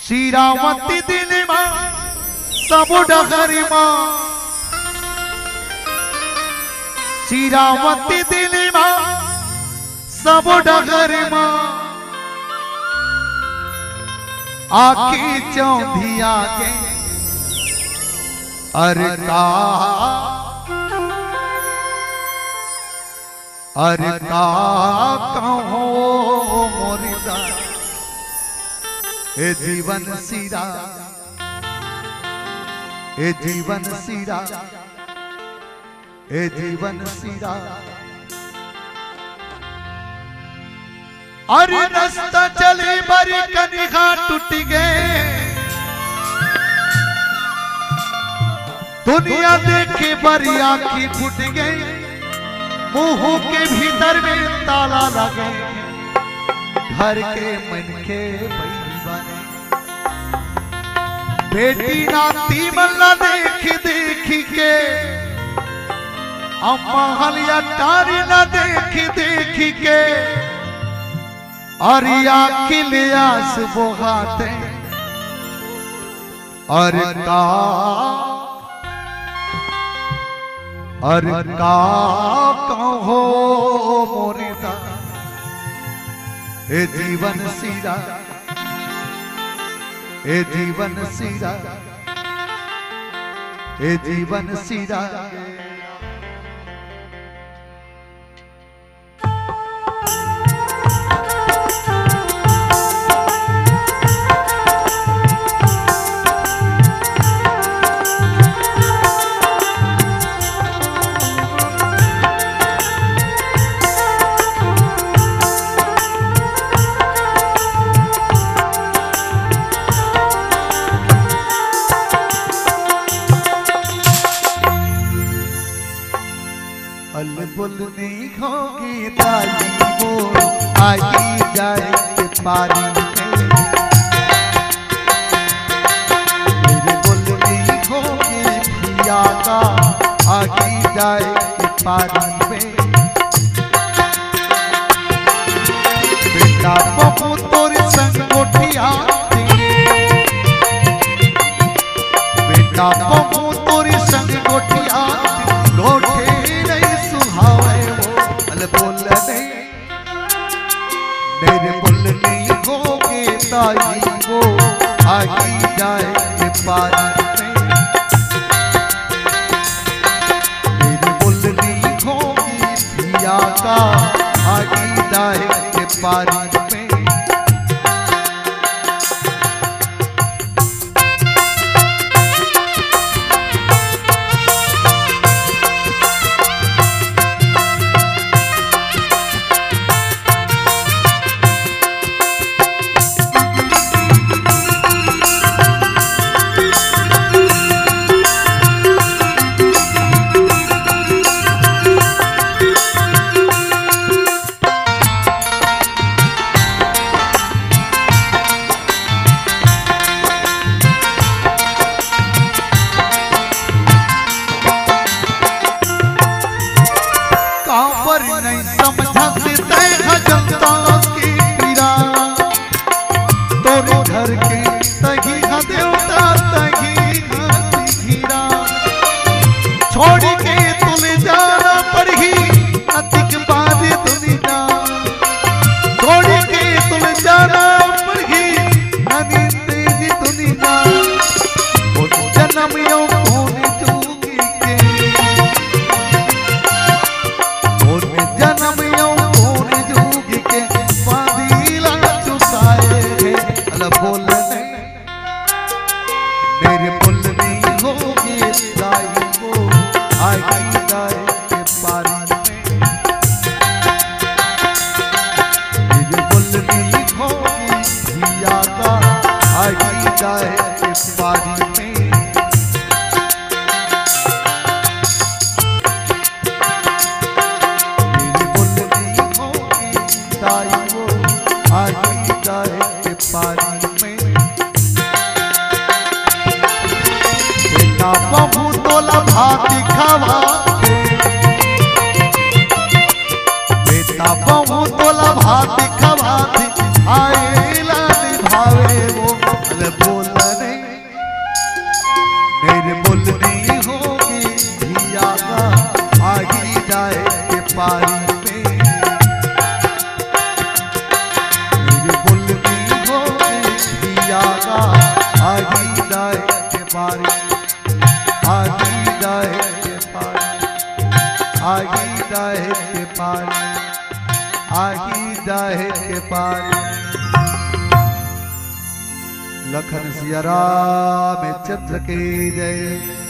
श्रीरावती दिल मां सब डगरी मां श्रीरावती दिल मां सब डगरी मां आखी चौंधी आगे अरे का कहो मोरिदा ए जीवन सीरा ए जीवन सीरा ए जीवन सीरा अरे रास्ता चले बरी कनिहा टूट गए दुनिया देखे बरी आंखें फूट गई मुंह के भीतर में ताला लगे घर के मन के बने बेटी नाती मल्ला देख देख के अम्मा हलिया टारी ना देख देख के और आस बोहाते और का कहो मोरिदा ए जीवन सीरा ए जीवन सीरा ए जीवन सीरा बुल नहीं होगी ताली वो आई जाए पारी मेरे बुल नहीं होगी पिया का आगी जाए पारी में बेटा बहू तोरे संग गोटिया बेटा बहू तोरे संग गोटिया गोठे मेरे बुल नहीं होगे ताई वो आगी जाए पारी में मेरे बुल नहीं होगी पिया का आगी जाए पारी में नहीं समझा से तय जनता की पीरा तोरे घर के तही देवता तही हीरा छोड़ के तुले जाना पड़ी अतिक बारी दुनिया छोड़ के तुले जाना पड़ी ननी तेरी दुनिया जन्म यो होने चूकी के जन्म यो होने चूकी के पादीला चुसाए बोलने मेरे पुल नहीं होगी दाई वो आगी जाए के पारी में मेरे पुल नहीं होगी धिया का आगी जाए के पारी में मेरे पुल नहीं होगी दाई वो आगी जाए के पारी बहू तोला भाती खावा बेटा बहू तोला भाती खावा आए लाल भावे वो दाए के पारी में मेरे बुलमी हो दियागा आगी दाए के पारी आगी दाए के पारी आगी दाए के पारी आगी दाए के पारी। लखन सिया राम चंद्र के जय।